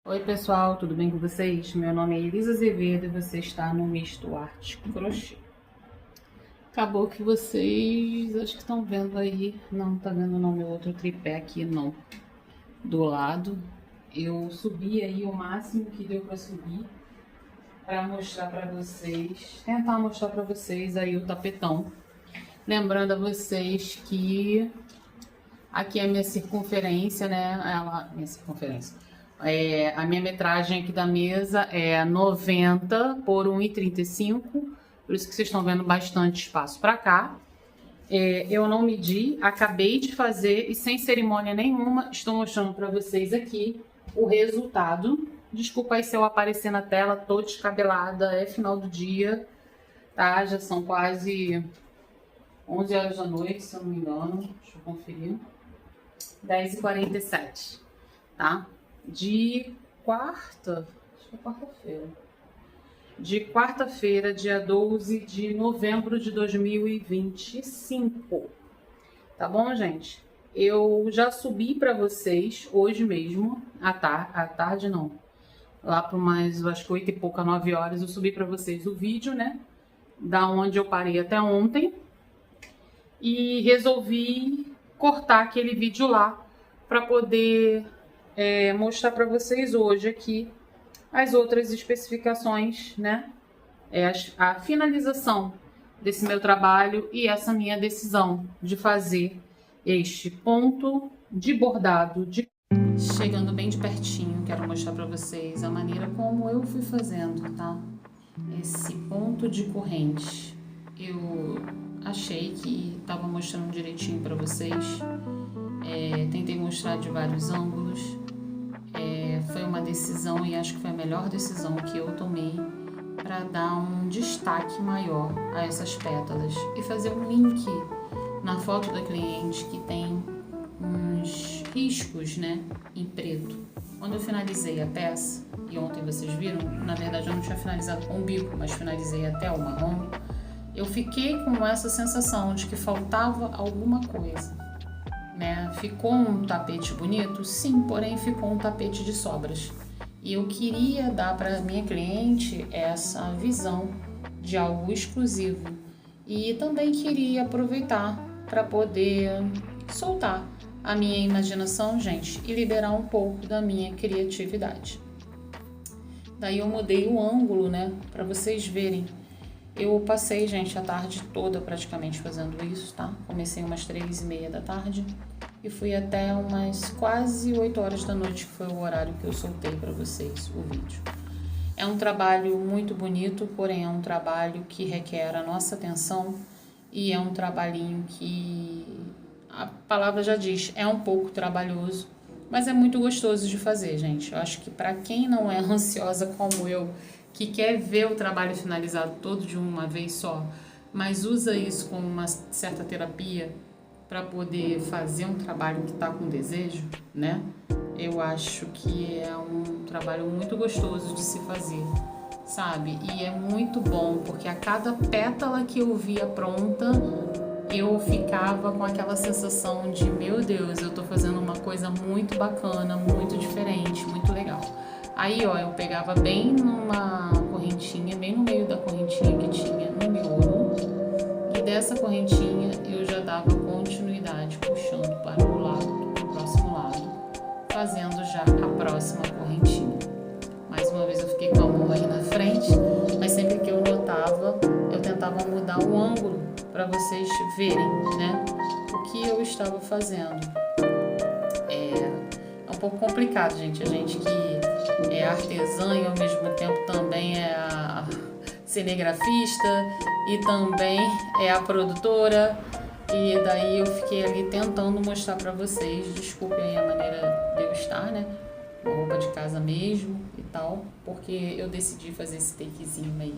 Oi pessoal, tudo bem com vocês? Meu nome é Elisa Azevedo e você está no Misto Arte Crochê. Acabou que vocês acho que estão vendo aí, não tá vendo não, meu outro tripé aqui não, do lado. Eu subi aí o máximo que deu para subir para mostrar para vocês, tentar mostrar para vocês aí o tapetão. Lembrando a vocês que aqui é a minha circunferência, né? Minha circunferência. A minha metragem aqui da mesa é 90 por 1,35, por isso que vocês estão vendo bastante espaço para cá. Eu não medi, acabei de fazer e sem cerimônia nenhuma, estou mostrando para vocês aqui o resultado. Desculpa aí se eu aparecer na tela, tô descabelada, é final do dia, tá? Já são quase 11 horas da noite, se eu não me engano, deixa eu conferir. 10h47, tá? De quarta, acho que é quarta-feira. De quarta-feira, dia 12 de novembro de 2025. Tá bom, gente? Eu já subi para vocês hoje mesmo, à tarde não. Lá por mais, acho que 8 e pouca, 9 horas, eu subi para vocês o vídeo, né? Da onde eu parei até ontem. E resolvi cortar aquele vídeo lá para poder mostrar para vocês hoje aqui as outras especificações, né? A finalização desse meu trabalho e essa minha decisão de fazer este ponto de bordado. Chegando bem de pertinho, quero mostrar para vocês a maneira como eu fui fazendo, tá? Esse ponto de corrente. Eu achei que estava mostrando direitinho para vocês. Tentei mostrar de vários ângulos. Foi uma decisão e acho que foi a melhor decisão que eu tomei para dar um destaque maior a essas pétalas e fazer um link na foto da cliente que tem uns riscos, né, em preto. Quando eu finalizei a peça, e ontem vocês viram, na verdade eu não tinha finalizado com o bico, mas finalizei até o marrom, eu fiquei com essa sensação de que faltava alguma coisa, né? Ficou um tapete bonito? Sim, porém ficou um tapete de sobras. E eu queria dar para minha cliente essa visão de algo exclusivo. E também queria aproveitar para poder soltar a minha imaginação, gente, e liberar um pouco da minha criatividade. Daí eu mudei o ângulo, né, para vocês verem. Eu passei, gente, a tarde toda praticamente fazendo isso, tá? Comecei umas 3h30 da tarde e fui até umas quase 8 horas da noite, que foi o horário que eu soltei para vocês o vídeo. É um trabalho muito bonito, porém é um trabalho que requer a nossa atenção e é um trabalhinho que a palavra já diz, é um pouco trabalhoso, mas é muito gostoso de fazer, gente. Eu acho que para quem não é ansiosa como eu, que quer ver o trabalho finalizado todo de uma vez só, mas usa isso como uma certa terapia para poder fazer um trabalho que está com desejo, né? Eu acho que é um trabalho muito gostoso de se fazer, sabe? E é muito bom, porque a cada pétala que eu via pronta, eu ficava com aquela sensação de, meu Deus, eu tô fazendo uma coisa muito bacana, muito diferente, muito legal. Aí, ó, eu pegava bem numa correntinha, bem no meio da correntinha que tinha no miolo, e dessa correntinha eu já dava continuidade, puxando para o lado, para o próximo lado, fazendo já a próxima correntinha. Mais uma vez eu fiquei com a mão aí na frente, mas sempre que eu notava, eu tentava mudar o ângulo para vocês verem, né, o que eu estava fazendo. É um pouco complicado, gente, a gente que é artesã e ao mesmo tempo também é a cinegrafista e também é a produtora, e daí eu fiquei ali tentando mostrar para vocês. Desculpem aí a maneira de eu estar, né, uma roupa de casa mesmo e tal, porque eu decidi fazer esse takezinho aí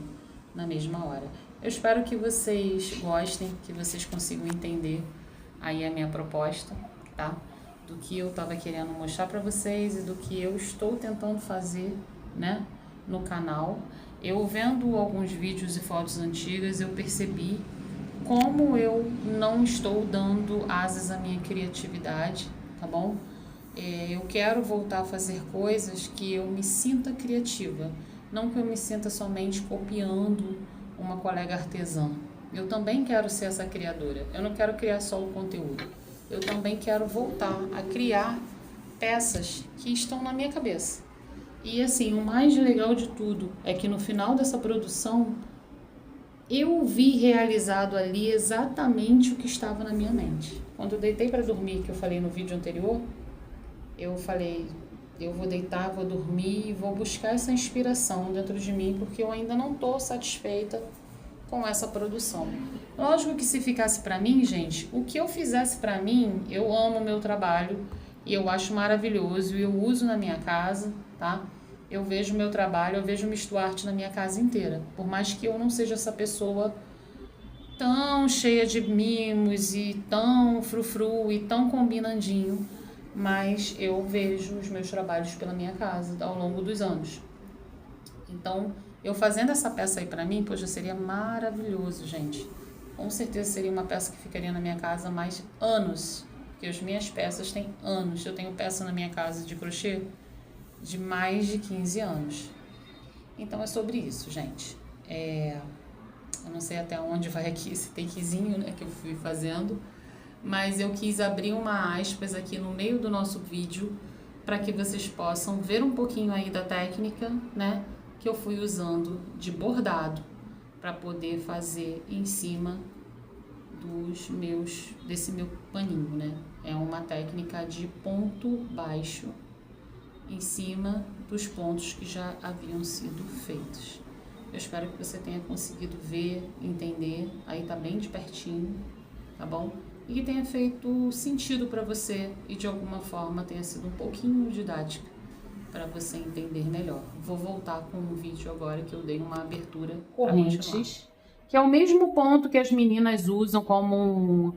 na mesma hora. Eu espero que vocês gostem, que vocês consigam entender aí a minha proposta, tá? Do que eu tava querendo mostrar para vocês e do que eu estou tentando fazer, né, no canal. Eu vendo alguns vídeos e fotos antigas, eu percebi como eu não estou dando asas à minha criatividade, tá bom? Eu quero voltar a fazer coisas que eu me sinta criativa, não que eu me sinta somente copiando uma colega artesã. Eu também quero ser essa criadora. Eu não quero criar só o conteúdo. Eu também quero voltar a criar peças que estão na minha cabeça. E assim, o mais legal de tudo é que no final dessa produção eu vi realizado ali exatamente o que estava na minha mente. Quando eu deitei para dormir, que eu falei no vídeo anterior, eu falei, eu vou deitar, vou dormir e vou buscar essa inspiração dentro de mim, porque eu ainda não estou satisfeita com essa produção. Lógico que se ficasse para mim, gente, o que eu fizesse para mim, eu amo o meu trabalho e eu acho maravilhoso e eu uso na minha casa, tá? Eu vejo o meu trabalho, eu vejo o Misto Arte na minha casa inteira. Por mais que eu não seja essa pessoa tão cheia de mimos e tão frufru e tão combinandinho, mas eu vejo os meus trabalhos pela minha casa ao longo dos anos. Então, eu fazendo essa peça aí pra mim, poxa, seria maravilhoso, gente. Com certeza seria uma peça que ficaria na minha casa mais anos, porque as minhas peças têm anos. Eu tenho peça na minha casa de crochê de mais de 15 anos. Então é sobre isso, gente. Eu não sei até onde vai aqui esse takezinho, né, que eu fui fazendo, mas eu quis abrir uma aspas aqui no meio do nosso vídeo para que vocês possam ver um pouquinho aí da técnica, né, que eu fui usando de bordado para poder fazer em cima desse meu paninho, né? É uma técnica de ponto baixo em cima dos pontos que já haviam sido feitos. Eu espero que você tenha conseguido ver, entender, aí tá bem de pertinho, tá bom? E que tenha feito sentido para você e de alguma forma tenha sido um pouquinho didática para você entender melhor. Vou voltar com um vídeo agora que eu dei uma abertura correntes, que é o mesmo ponto que as meninas usam como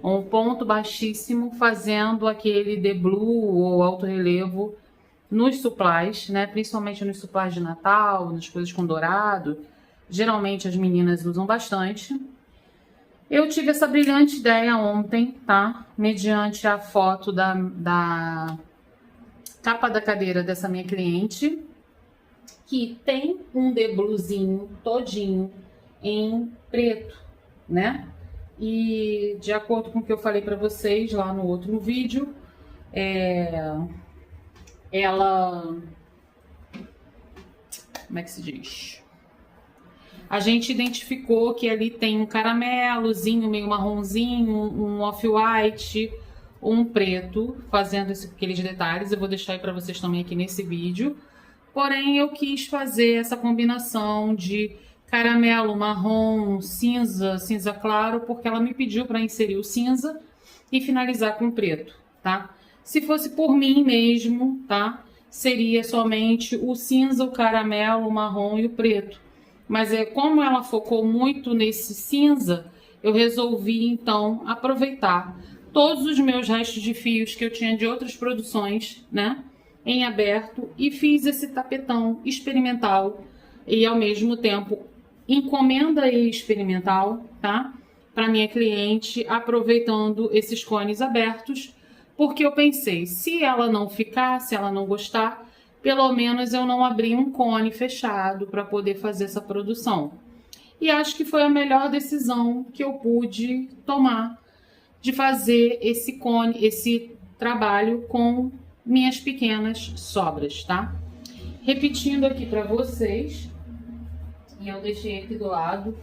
um ponto baixíssimo, fazendo aquele deblu ou alto relevo nos supplies, né? Principalmente nos supplies de Natal, nas coisas com dourado. Geralmente as meninas usam bastante. Eu tive essa brilhante ideia ontem, tá? Mediante a foto da capa da cadeira dessa minha cliente, que tem um debluzinho todinho em preto, né? E de acordo com o que eu falei para vocês lá no outro vídeo, ela, como é que se diz? A gente identificou que ali tem um caramelozinho, meio marronzinho, um off-white, um preto, fazendo aqueles detalhes. Eu vou deixar aí para vocês também aqui nesse vídeo. Porém, eu quis fazer essa combinação de caramelo, marrom, cinza, cinza claro, porque ela me pediu para inserir o cinza e finalizar com preto, tá? Se fosse por mim mesmo, tá? Seria somente o cinza, o caramelo, o marrom e o preto. Mas como ela focou muito nesse cinza, eu resolvi então aproveitar todos os meus restos de fios que eu tinha de outras produções, né, em aberto, e fiz esse tapetão experimental e ao mesmo tempo encomenda experimental, tá, para minha cliente, aproveitando esses cones abertos, porque eu pensei, se ela não ficar, se ela não gostar, pelo menos eu não abri um cone fechado para poder fazer essa produção. E acho que foi a melhor decisão que eu pude tomar, de fazer esse cone, esse trabalho com minhas pequenas sobras, tá? Repetindo aqui para vocês, e eu deixei aqui do lado,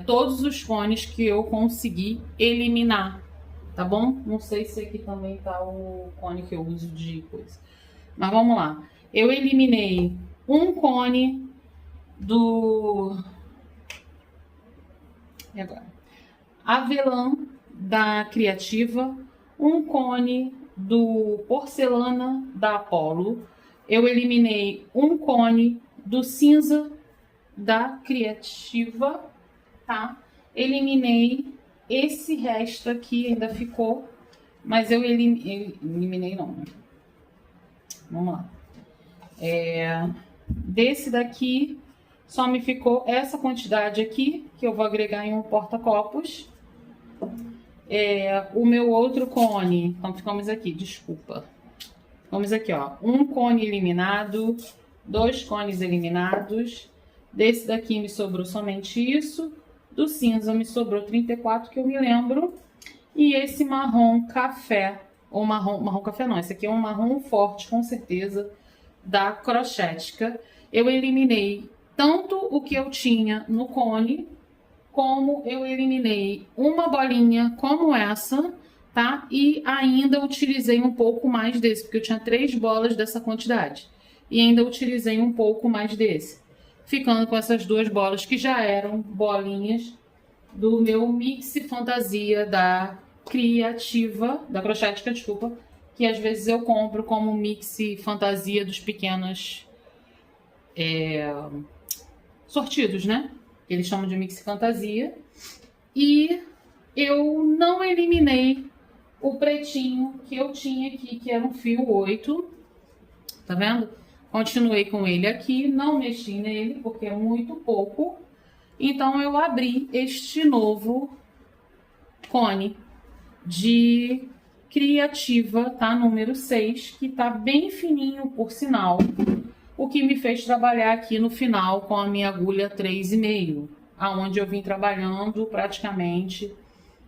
todos os cones que eu consegui eliminar, tá bom? Não sei se aqui também tá o cone que eu uso de coisa. Mas vamos lá. Eu eliminei um cone do... E agora? Avelã da Criativa, um cone do Porcelana da Apollo. Eu eliminei um cone do cinza da Criativa, tá? Eliminei esse resto aqui, ainda ficou, mas eu eliminei não. Vamos lá. Desse daqui, só me ficou essa quantidade aqui, que eu vou agregar em um porta-copos. O meu outro cone, então ficamos aqui, desculpa. Vamos aqui, ó. Um cone eliminado, 2 cones eliminados. Desse daqui me sobrou somente isso. Do cinza me sobrou 34, que eu me lembro. E esse marrom café, ou marrom café não, esse aqui é um marrom forte, com certeza, da Crochética. Eu eliminei tanto o que eu tinha no cone, como eu eliminei uma bolinha como essa, tá? E ainda utilizei um pouco mais desse, porque eu tinha 3 bolas dessa quantidade. E ainda utilizei um pouco mais desse, ficando com essas 2 bolas que já eram bolinhas do meu Mix Fantasia da Criativa, da Crochética, desculpa, que às vezes eu compro como Mix Fantasia dos pequenos sortidos, né? Eles chamam de Mix Fantasia. E eu não eliminei o pretinho que eu tinha aqui, que era um fio 8. Tá vendo? Continuei com ele aqui, não mexi nele, porque é muito pouco. Então, eu abri este novo cone de Criativa, tá? Número 6, que tá bem fininho, por sinal. O que me fez trabalhar aqui no final com a minha agulha 3,5, aonde eu vim trabalhando praticamente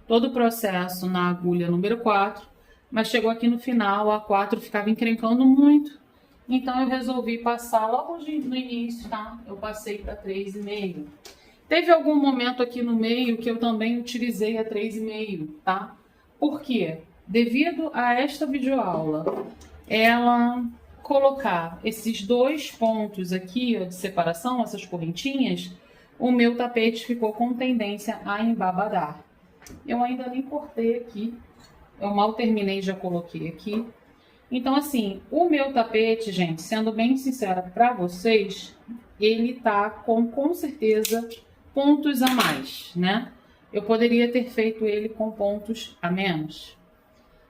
todo o processo na agulha número 4, mas chegou aqui no final, a 4 ficava encrencando muito, então eu resolvi passar logo no início, tá? Eu passei para 3,5. Teve algum momento aqui no meio que eu também utilizei a 3,5, tá? Por quê? Devido a esta videoaula, ela colocar esses 2 pontos aqui, ó, de separação, essas correntinhas, o meu tapete ficou com tendência a embabadar. Eu ainda nem cortei aqui, eu mal terminei, já coloquei aqui. Então, assim, o meu tapete, gente, sendo bem sincera para vocês, ele tá com certeza pontos a mais, né? Eu poderia ter feito ele com pontos a menos,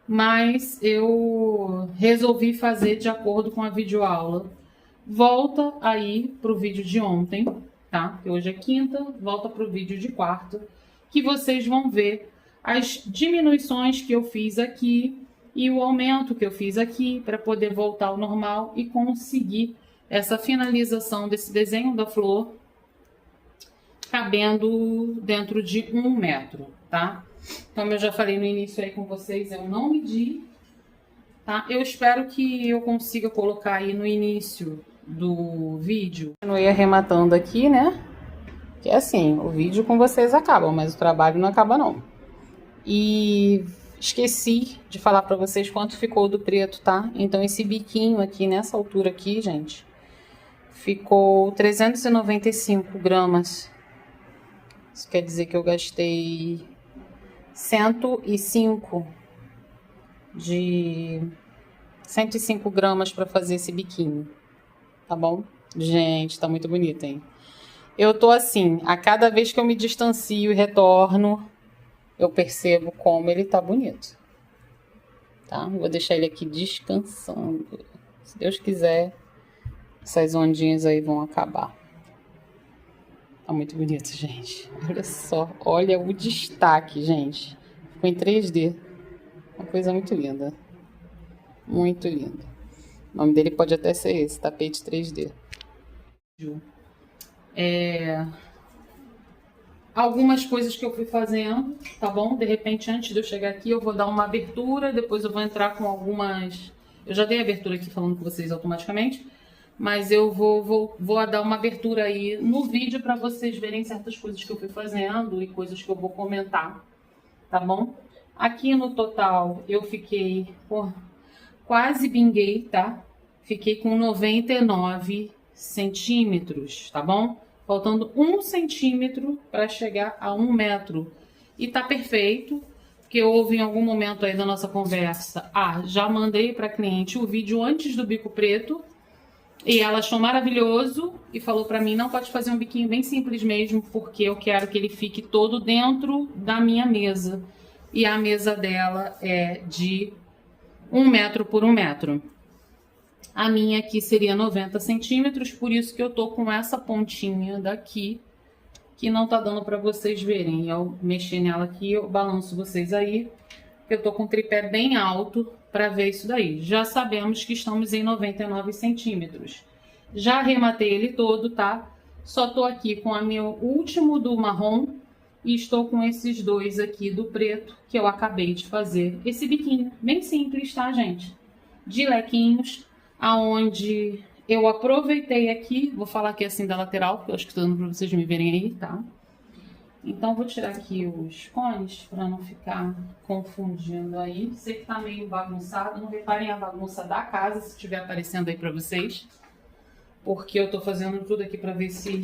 mas eu resolvi fazer de acordo com a videoaula. Volta aí pro vídeo de ontem, tá? Que hoje é quinta, volta pro vídeo de quarta, que vocês vão ver as diminuições que eu fiz aqui e o aumento que eu fiz aqui para poder voltar ao normal e conseguir essa finalização desse desenho da flor cabendo dentro de 1 metro, tá? Como eu já falei no início aí com vocês, eu não medi, tá? Eu espero que eu consiga colocar aí no início do vídeo. Eu ia arrematando aqui, né? Que é assim, o vídeo com vocês acaba, mas o trabalho não acaba não. E esqueci de falar pra vocês quanto ficou do preto, tá? Então esse biquinho aqui, nessa altura aqui, gente, ficou 395 gramas. Isso quer dizer que eu gastei 105 gramas para fazer esse biquinho, tá bom? Gente, tá muito bonito, hein? Eu tô assim, a cada vez que eu me distancio e retorno, eu percebo como ele tá bonito, tá? Vou deixar ele aqui descansando. Se Deus quiser, essas ondinhas aí vão acabar. Tá muito bonito, gente. Olha só. Olha o destaque, gente. Ficou em 3D. Uma coisa muito linda. Muito linda. O nome dele pode até ser esse, tapete 3D. Algumas coisas que eu fui fazendo, tá bom? De repente, antes de eu chegar aqui, eu vou dar uma abertura. Depois eu vou entrar com algumas... Eu já dei abertura aqui falando com vocês automaticamente. Mas eu vou dar uma abertura aí no vídeo para vocês verem certas coisas que eu fui fazendo e coisas que eu vou comentar, tá bom? Aqui no total eu fiquei, quase binguei, tá? Fiquei com 99 centímetros, tá bom? Faltando 1 centímetro para chegar a 1 metro. E tá perfeito, porque houve em algum momento aí da nossa conversa, já mandei para cliente o vídeo antes do bico preto, e ela achou maravilhoso e falou pra mim, não, pode fazer um biquinho bem simples mesmo, porque eu quero que ele fique todo dentro da minha mesa. E a mesa dela é de 1 metro por 1 metro. A minha aqui seria 90 centímetros, por isso que eu tô com essa pontinha daqui, que não tá dando pra vocês verem. Eu mexer nela aqui, eu balanço vocês aí, Eu tô com o tripé bem alto para ver isso daí. Já sabemos que estamos em 99 centímetros. Já arrematei ele todo, tá? Só tô aqui com o meu último do marrom e estou com esses dois aqui do preto que eu acabei de fazer. Esse biquinho, bem simples, tá, gente? De lequinhos, aonde eu aproveitei aqui, vou falar aqui assim da lateral, porque eu acho que tô dando para vocês me verem aí, tá? Então, vou tirar aqui os cones para não ficar confundindo aí. Sei que tá meio bagunçado, não reparem a bagunça da casa se estiver aparecendo aí para vocês. Porque eu tô fazendo tudo aqui para ver se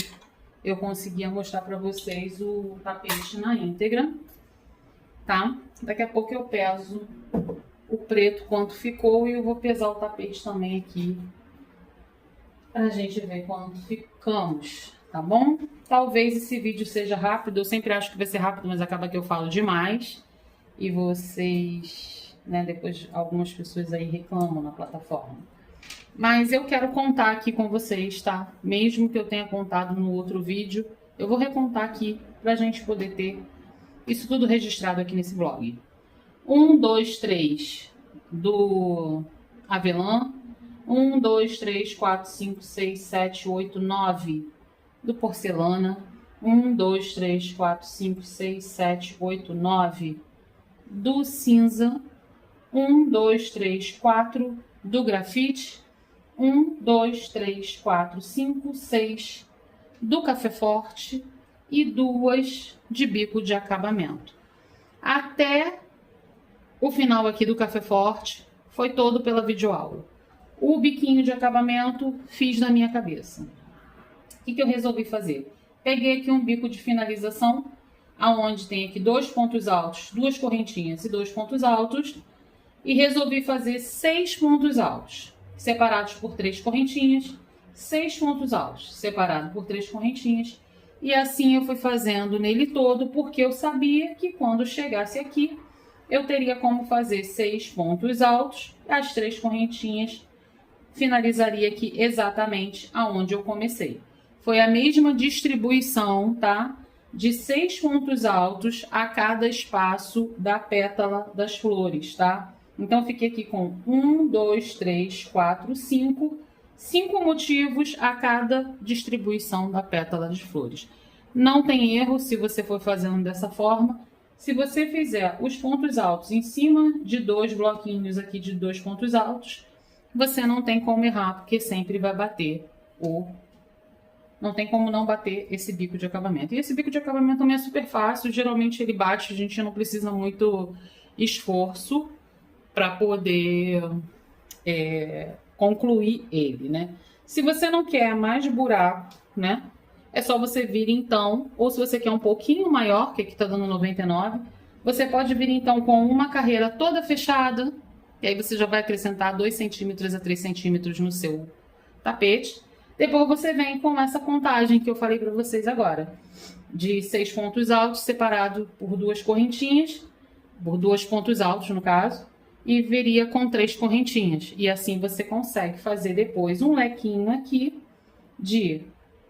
eu conseguia mostrar para vocês o tapete na íntegra, tá? Daqui a pouco eu peso o preto quanto ficou e eu vou pesar o tapete também aqui pra gente ver quanto ficamos, tá bom? Talvez esse vídeo seja rápido, eu sempre acho que vai ser rápido, mas acaba que eu falo demais e vocês, né, depois algumas pessoas aí reclamam na plataforma. Mas eu quero contar aqui com vocês, tá? Mesmo que eu tenha contado no outro vídeo, eu vou recontar aqui pra gente poder ter isso tudo registrado aqui nesse blog. 1, 2, 3 do avelã. 1, 2, 3, 4, 5, 6, 7, 8, 9 do porcelana. 1, 2, 3, 4, 5, 6, 7, 8, 9 do cinza. 1, 2, 3, 4 do grafite. 1, 2, 3, 4, 5, 6 do café forte e 2 de bico de acabamento. Até o final aqui do café forte foi todo pela videoaula. O biquinho de acabamento fiz na minha cabeça. O que eu resolvi fazer? Peguei aqui um bico de finalização, aonde tem aqui 2 pontos altos, 2 correntinhas e 2 pontos altos, e resolvi fazer 6 pontos altos, separados por 3 correntinhas, 6 pontos altos, separados por 3 correntinhas, e assim eu fui fazendo nele todo, porque eu sabia que quando chegasse aqui, eu teria como fazer 6 pontos altos, as 3 correntinhas, finalizaria aqui exatamente aonde eu comecei. Foi a mesma distribuição, tá? De 6 pontos altos a cada espaço da pétala das flores, tá? Então, fiquei aqui com 1, 2, 3, 4, 5. 5 motivos a cada distribuição da pétala de flores. Não tem erro se você for fazendo dessa forma. Se você fizer os pontos altos em cima de 2 bloquinhos aqui de 2 pontos altos, você não tem como errar, porque sempre vai bater não tem como não bater esse bico de acabamento. E esse bico de acabamento também é super fácil, geralmente ele bate, a gente não precisa muito esforço para poder concluir ele, né? Se você não quer mais buraco, né? É só você vir então, ou se você quer um pouquinho maior, que aqui tá dando 99, você pode vir então com uma carreira toda fechada, e aí você já vai acrescentar 2 centímetros a 3 centímetros no seu tapete. Depois você vem com essa contagem que eu falei para vocês agora, de 6 pontos altos separado por 2 correntinhas, por 2 pontos altos no caso, e viria com 3 correntinhas. E assim você consegue fazer depois um lequinho aqui de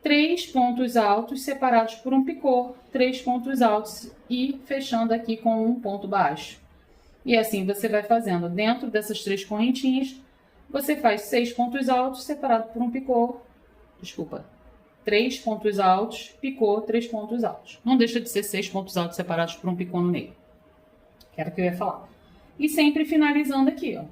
3 pontos altos separados por um picô, 3 pontos altos e fechando aqui com um ponto baixo. E assim você vai fazendo dentro dessas 3 correntinhas, você faz 6 pontos altos separados por um picô, 3 pontos altos, picô, 3 pontos altos. Não deixa de ser 6 pontos altos separados por um picô no meio. Que era o que eu ia falar. E sempre finalizando aqui, ó.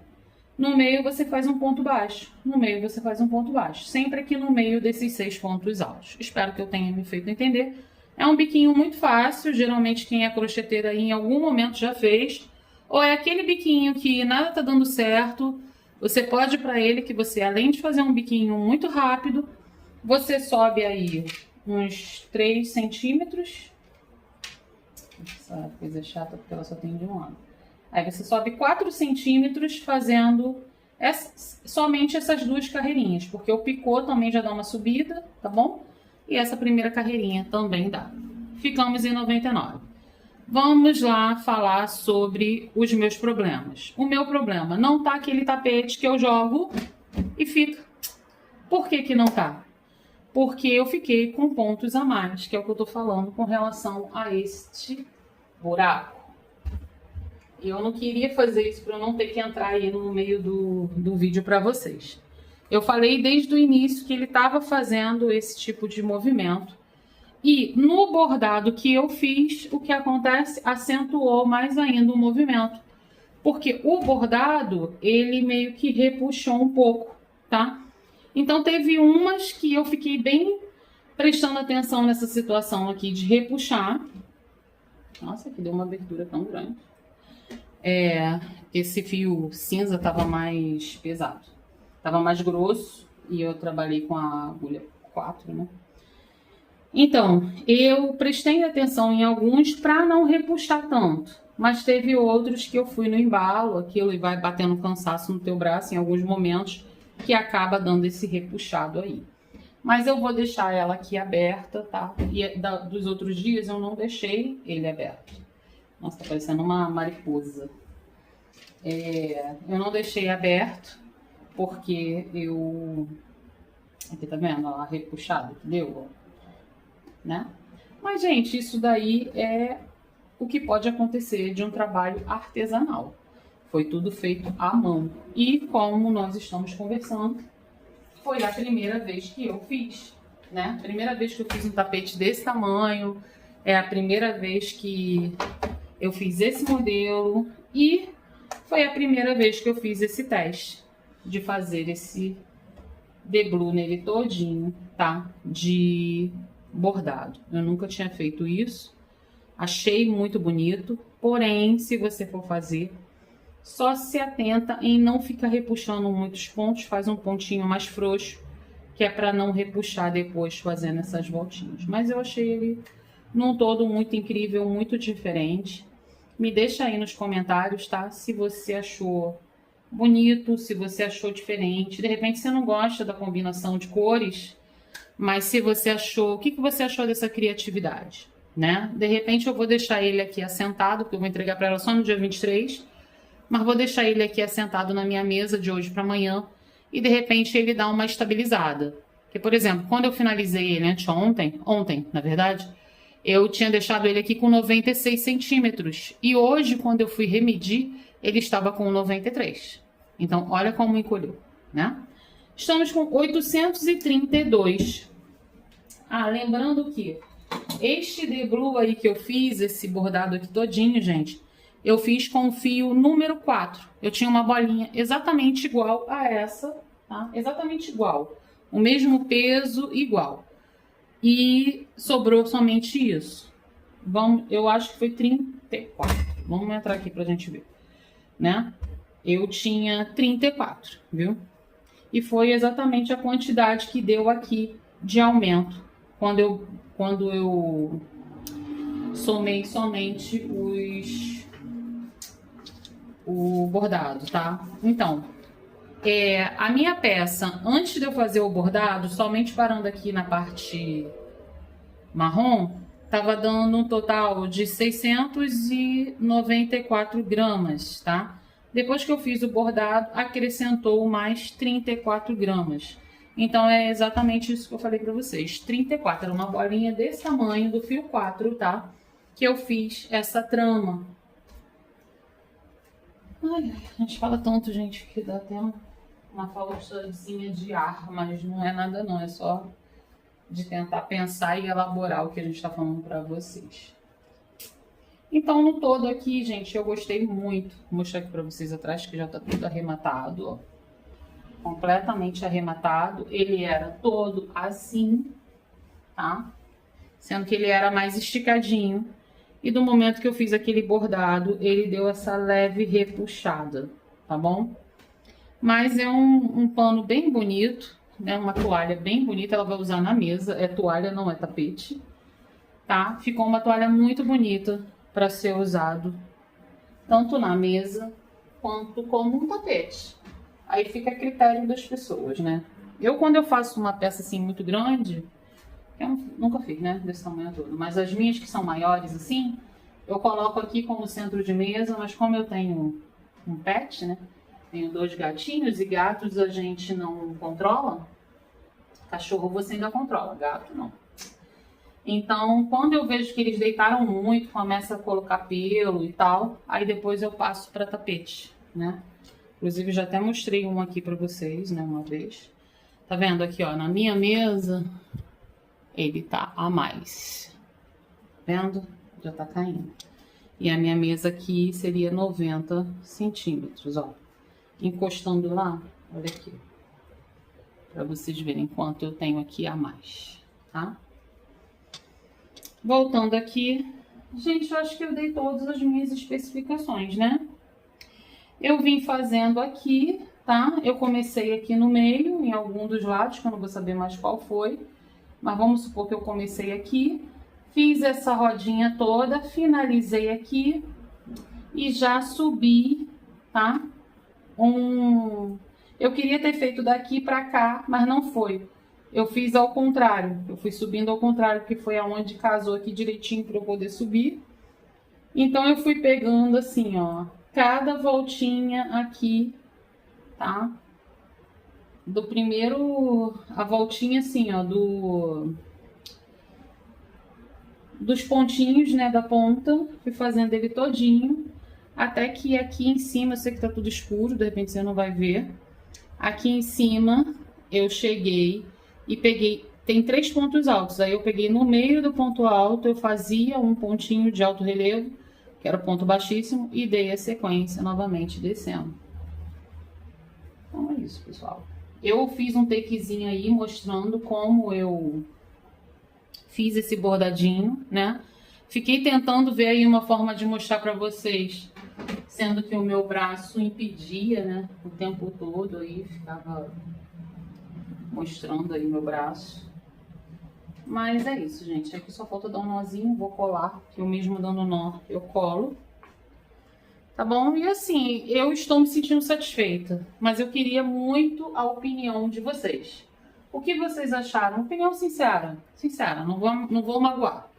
No meio você faz um ponto baixo. No meio você faz um ponto baixo. Sempre aqui no meio desses 6 pontos altos. Espero que eu tenha me feito entender. É um biquinho muito fácil. Geralmente quem é crocheteira aí em algum momento já fez. Ou é aquele biquinho que nada tá dando certo. Você pode ir para ele que você, além de fazer um biquinho muito rápido, você sobe aí uns 3 centímetros. Essa coisa é chata porque ela só tem de um lado. Aí você sobe 4 centímetros fazendo somente essas 2 carreirinhas, porque o picô também já dá uma subida, tá bom? E essa primeira carreirinha também dá. Ficamos em 99. Vamos lá falar sobre os meus problemas. O meu problema não tá aquele tapete que eu jogo e fica. Por que que não tá? Porque eu fiquei com pontos a mais, que é o que eu tô falando com relação a este buraco. E eu não queria fazer isso para eu não ter que entrar aí no meio do vídeo para vocês. Eu falei desde o início que ele estava fazendo esse tipo de movimento. E no bordado que eu fiz, o que acontece? Acentuou mais ainda o movimento. Porque o bordado, ele meio que repuxou um pouco, tá? Então teve umas que eu fiquei bem prestando atenção nessa situação aqui de repuxar. Nossa, aqui deu uma abertura tão grande. Esse fio cinza estava mais pesado. Estava mais grosso e eu trabalhei com a agulha 4, né? Então, eu prestei atenção em alguns para não repuxar tanto. Mas teve outros que eu fui no embalo, aquilo e vai batendo cansaço no teu braço em alguns momentos, que acaba dando esse repuxado aí. Mas eu vou deixar ela aqui aberta, tá? E dos outros dias eu não deixei ele aberto. Nossa, tá parecendo uma mariposa. Eu não deixei aberto, porque eu... Aqui, tá vendo? A repuxada que deu, né? Mas, gente, isso daí é o que pode acontecer de um trabalho artesanal. Foi tudo feito à mão. E como nós estamos conversando, foi a primeira vez que eu fiz, né? Primeira vez que eu fiz um tapete desse tamanho, é a primeira vez que eu fiz esse modelo e foi a primeira vez que eu fiz esse teste de fazer esse deblu nele todinho, tá? De bordado. Eu nunca tinha feito isso. Achei muito bonito, porém, se você for fazer, só se atenta em não ficar repuxando muitos pontos, faz um pontinho mais frouxo, que é para não repuxar depois fazendo essas voltinhas. Mas eu achei ele, num todo, muito incrível, muito diferente. Me deixa aí nos comentários, tá? Se você achou bonito, se você achou diferente. De repente você não gosta da combinação de cores, mas se você achou, o que você achou dessa criatividade? Né? De repente eu vou deixar ele aqui assentado, porque eu vou entregar para ela só no dia 23, mas vou deixar ele aqui assentado na minha mesa de hoje para amanhã e de repente ele dá uma estabilizada. Porque, por exemplo, quando eu finalizei ele ontem, na verdade, eu tinha deixado ele aqui com 96 centímetros e hoje, quando eu fui remedir, ele estava com 93. Então, olha como encolheu, né? Estamos com 832. Lembrando que este deblu aí que eu fiz, esse bordado aqui todinho, gente, eu fiz com o fio número 4. Eu tinha uma bolinha exatamente igual a essa, tá? Exatamente igual. O mesmo peso, igual. E sobrou somente isso. Eu acho que foi 34. Vamos entrar aqui pra gente ver, né? Eu tinha 34, viu? E foi exatamente a quantidade que deu aqui de aumento. Quando eu somei somente o bordado, tá? Então, a minha peça, antes de eu fazer o bordado, somente parando aqui na parte marrom, tava dando um total de 694 gramas, tá? Depois que eu fiz o bordado, acrescentou mais 34 gramas. Então, é exatamente isso que eu falei pra vocês. 34, era uma bolinha desse tamanho, do fio 4, tá? Que eu fiz essa trama. Ai, a gente fala tanto, gente, que dá até uma faltazinha de ar, mas não é nada não, é só de tentar pensar e elaborar o que a gente tá falando pra vocês. Então, no todo aqui, gente, eu gostei muito. Vou mostrar aqui pra vocês atrás, que já tá tudo arrematado, ó. Completamente arrematado. Ele era todo assim, tá? Sendo que ele era mais esticadinho. E do momento que eu fiz aquele bordado, ele deu essa leve repuxada, tá bom? Mas é um pano bem bonito, né? Uma toalha bem bonita, ela vai usar na mesa. É toalha, não é tapete, tá? Ficou uma toalha muito bonita para ser usado tanto na mesa quanto como um tapete. Aí fica a critério das pessoas, né? Quando eu faço uma peça assim muito grande, eu nunca fiz, né? Desse tamanho todo. Mas as minhas que são maiores assim, eu coloco aqui como centro de mesa, mas como eu tenho um pet, né? Tenho 2 gatinhos e gatos a gente não controla. Cachorro você ainda controla, gato não. Então, quando eu vejo que eles deitaram muito, começa a colocar pelo e tal, aí depois eu passo para tapete, né? Inclusive, já até mostrei um aqui para vocês, né, uma vez. Tá vendo aqui, ó, na minha mesa, ele tá a mais. Vendo? Já tá caindo. E a minha mesa aqui seria 90 centímetros, ó. Encostando lá, olha aqui. Pra vocês verem quanto eu tenho aqui a mais, tá? Voltando aqui. Gente, eu acho que eu dei todas as minhas especificações, né? Eu vim fazendo aqui, tá? Eu comecei aqui no meio, em algum dos lados, que eu não vou saber mais qual foi. Mas vamos supor que eu comecei aqui. Fiz essa rodinha toda, finalizei aqui e já subi, tá? Eu queria ter feito daqui pra cá, mas não foi. Eu fiz ao contrário, eu fui subindo ao contrário, que foi aonde casou aqui direitinho para eu poder subir. Então eu fui pegando assim, ó, cada voltinha aqui, tá? Do primeiro, a voltinha assim, ó, dos pontinhos, né, da ponta, fui fazendo ele todinho, até que aqui em cima, eu sei que tá tudo escuro, de repente você não vai ver. Aqui em cima, eu cheguei e peguei, tem 3 pontos altos, aí eu peguei no meio do ponto alto, eu fazia um pontinho de alto relevo, que era o ponto baixíssimo, e dei a sequência novamente descendo. Então é isso, pessoal. Eu fiz um takezinho aí mostrando como eu fiz esse bordadinho, né? Fiquei tentando ver aí uma forma de mostrar pra vocês, sendo que o meu braço impedia, né? O tempo todo aí, ficava mostrando aí meu braço. Mas é isso, gente. Aqui só falta dar um nozinho, vou colar, que eu mesmo dando nó, eu colo. Tá bom? E assim, eu estou me sentindo satisfeita, mas eu queria muito a opinião de vocês. O que vocês acharam? Opinião sincera. Sincera, não vou magoar.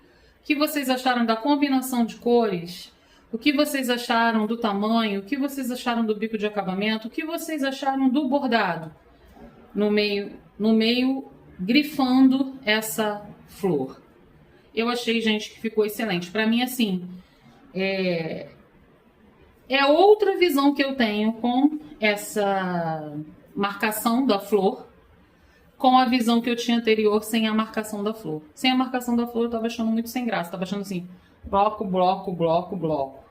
O que vocês acharam da combinação de cores? O que vocês acharam do tamanho? O que vocês acharam do bico de acabamento? O que vocês acharam do bordado? No meio grifando essa flor. Eu achei, gente, que ficou excelente. Pra mim, assim, é outra visão que eu tenho com essa marcação da flor, com a visão que eu tinha anterior sem a marcação da flor. Sem a marcação da flor eu tava achando muito sem graça, tava achando assim, bloco, bloco, bloco, bloco.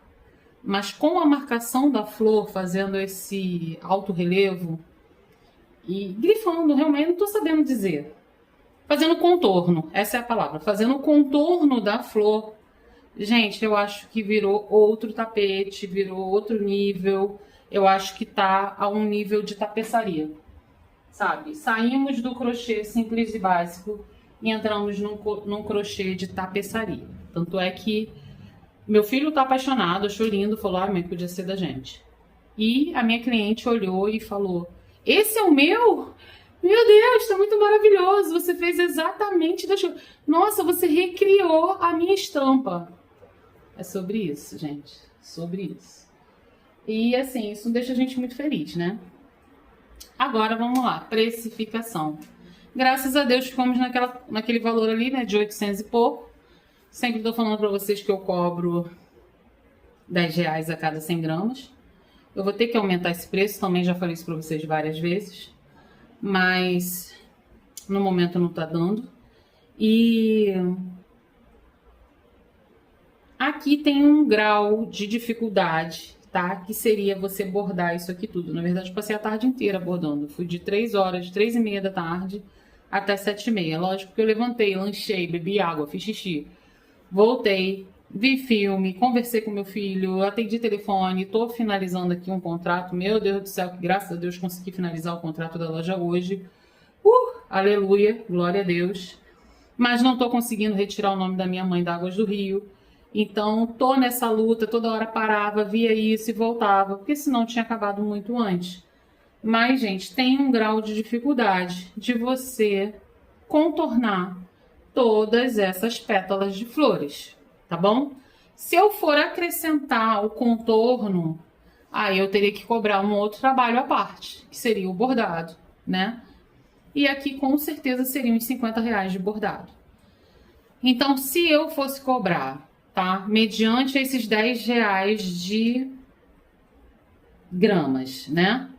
Mas com a marcação da flor, fazendo esse alto relevo e grifando, realmente não tô sabendo dizer. Fazendo contorno, essa é a palavra, fazendo o contorno da flor. Gente, eu acho que virou outro tapete, virou outro nível. Eu acho que tá a um nível de tapeçaria. Sabe? Saímos do crochê simples e básico e entramos num crochê de tapeçaria. Tanto é que meu filho tá apaixonado, achou lindo, falou, mãe, podia ser da gente. E a minha cliente olhou e falou, esse é o meu? Meu Deus, tá muito maravilhoso, você fez exatamente da show. Nossa, você recriou a minha estampa. É sobre isso, gente, sobre isso. E assim, isso deixa a gente muito feliz, né? Agora vamos lá, precificação. Graças a Deus ficamos naquele valor ali, né, de 800 e pouco. Sempre tô falando pra vocês que eu cobro R$10 a cada 100 gramas. Eu vou ter que aumentar esse preço, também já falei isso pra vocês várias vezes. Mas no momento não tá dando. E aqui tem um grau de dificuldade, tá? Que seria você bordar isso aqui tudo. Na verdade, eu passei a tarde inteira bordando. Fui de 3 horas, de 3h30 da tarde até 7h30. Lógico que eu levantei, lanchei, bebi água, fiz xixi. Voltei, vi filme, conversei com meu filho, atendi telefone, tô finalizando aqui um contrato. Meu Deus do céu, que graças a Deus consegui finalizar o contrato da loja hoje. Aleluia, glória a Deus. Mas não tô conseguindo retirar o nome da minha mãe da Águas do Rio. Então, tô nessa luta, toda hora parava, via isso e voltava, porque senão tinha acabado muito antes. Mas, gente, tem um grau de dificuldade de você contornar todas essas pétalas de flores, tá bom? Se eu for acrescentar o contorno, aí eu teria que cobrar um outro trabalho à parte, que seria o bordado, né? E aqui com certeza seriam uns R$50 de bordado. Então, se eu fosse cobrar, tá? Mediante esses R$10 de gramas, né?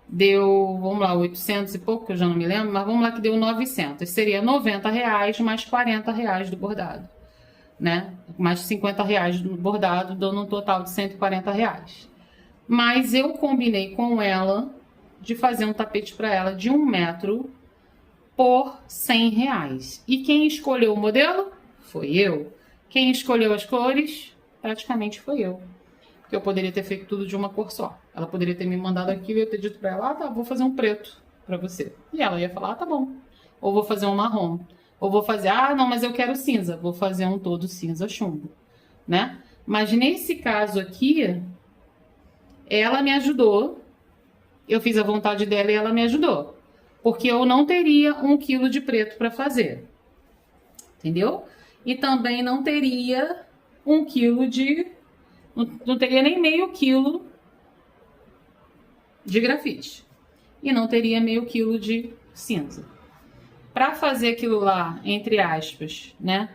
Deu, vamos lá, 800 e pouco, que eu já não me lembro, mas vamos lá que deu 900. Seria R$90 mais R$40 do bordado, né? Mais R$50 do bordado, dando um total de R$140. Mas eu combinei com ela de fazer um tapete para ela de 1 metro por R$100. E quem escolheu o modelo? Foi eu. Quem escolheu as cores? Praticamente foi eu. Porque eu poderia ter feito tudo de uma cor só. Ela poderia ter me mandado aquilo e eu ter dito para ela, tá, vou fazer um preto para você. E ela ia falar, tá bom. Ou vou fazer um marrom. Ou vou fazer, não, mas eu quero cinza. Vou fazer um todo cinza chumbo, né? Mas nesse caso aqui, ela me ajudou. Eu fiz a vontade dela e ela me ajudou. Porque eu não teria 1 quilo de preto para fazer. Entendeu? E também não teria 1 quilo de... Não teria nem meio quilo de grafite. E não teria meio quilo de cinza. Para fazer aquilo lá, entre aspas, né?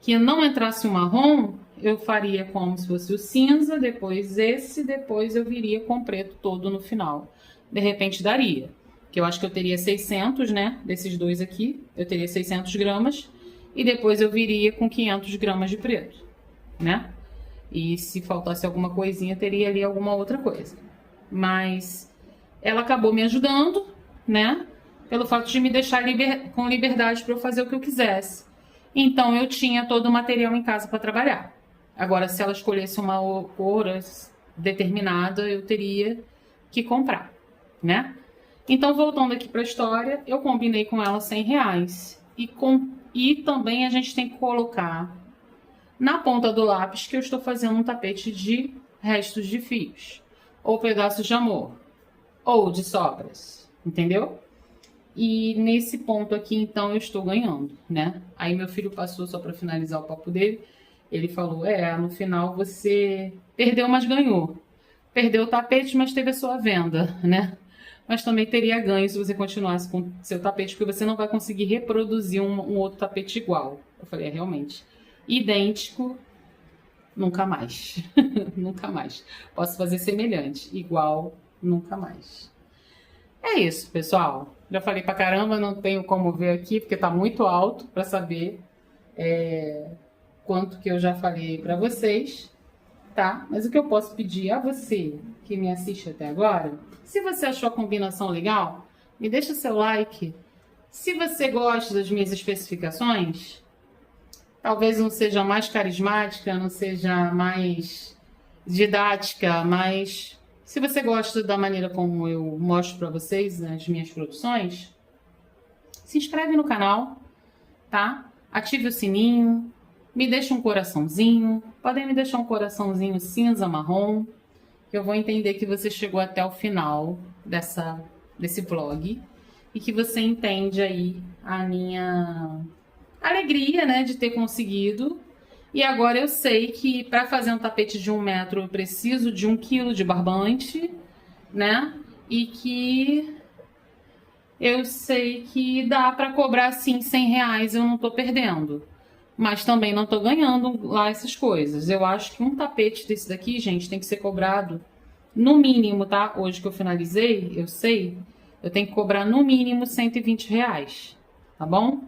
Que não entrasse o marrom, eu faria como se fosse o cinza, depois esse, depois eu viria com o preto todo no final. De repente daria. Que eu acho que eu teria 600, né? Desses dois aqui, eu teria 600 gramas. E depois eu viria com 500 gramas de preto, né? E se faltasse alguma coisinha, teria ali alguma outra coisa. Mas ela acabou me ajudando, né? Pelo fato de me deixar com liberdade para eu fazer o que eu quisesse. Então eu tinha todo o material em casa para trabalhar. Agora, se ela escolhesse uma cor determinada, eu teria que comprar, né? Então, voltando aqui para a história, eu combinei com ela R$100. E também a gente tem que colocar na ponta do lápis que eu estou fazendo um tapete de restos de fios, ou pedaços de amor, ou de sobras, entendeu? E nesse ponto aqui, então, eu estou ganhando, né? Aí meu filho passou, só para finalizar o papo dele, ele falou, no final você perdeu, mas ganhou. Perdeu o tapete, mas teve a sua venda, né? Mas também teria ganho se você continuasse com seu tapete, porque você não vai conseguir reproduzir um outro tapete igual. Eu falei, realmente, idêntico, nunca mais. Nunca mais. Posso fazer semelhante, igual, nunca mais. É isso, pessoal. Já falei pra caramba, não tenho como ver aqui, porque tá muito alto para saber quanto que eu já falei para vocês, tá? Mas o que eu posso pedir a você que me assiste até agora, se você achou a combinação legal, me deixa seu like. Se você gosta das minhas especificações, talvez não seja mais carismática, não seja mais didática, mas se você gosta da maneira como eu mostro para vocês as minhas produções, se inscreve no canal, tá? Ative o sininho, me deixa um coraçãozinho, podem me deixar um coraçãozinho cinza, marrom, que eu vou entender que você chegou até o final desse vlog e que você entende aí a minha alegria, né, de ter conseguido. E agora eu sei que para fazer um tapete de 1 metro eu preciso de 1 quilo de barbante, né? E que eu sei que dá para cobrar sim R$100, eu não tô perdendo. Mas também não tô ganhando lá essas coisas. Eu acho que um tapete desse daqui, gente, tem que ser cobrado no mínimo, tá? Hoje que eu finalizei, eu sei, eu tenho que cobrar no mínimo R$120, tá bom?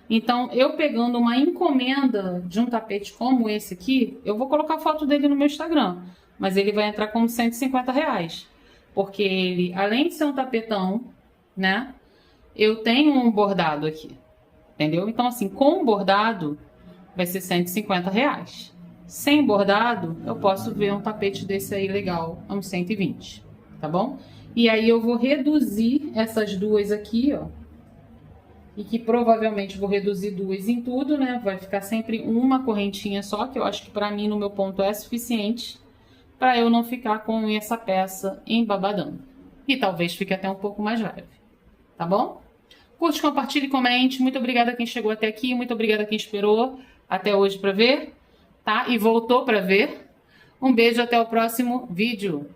Então, eu pegando uma encomenda de um tapete como esse aqui, eu vou colocar a foto dele no meu Instagram, mas ele vai entrar como R$150. Porque ele, além de ser um tapetão, né? Eu tenho um bordado aqui, entendeu? Então, assim, com o bordado vai ser R$150. Sem bordado, eu posso ver um tapete desse aí legal, a uns 120, tá bom? E aí eu vou reduzir essas duas aqui, ó. E que provavelmente vou reduzir duas em tudo, né? Vai ficar sempre uma correntinha só, que eu acho que pra mim, no meu ponto, é suficiente pra eu não ficar com essa peça embabadando. E talvez fique até um pouco mais leve, tá bom? Curte, compartilhe, comente. Muito obrigada a quem chegou até aqui, muito obrigada a quem esperou até hoje pra ver, tá? E voltou pra ver. Um beijo, até o próximo vídeo.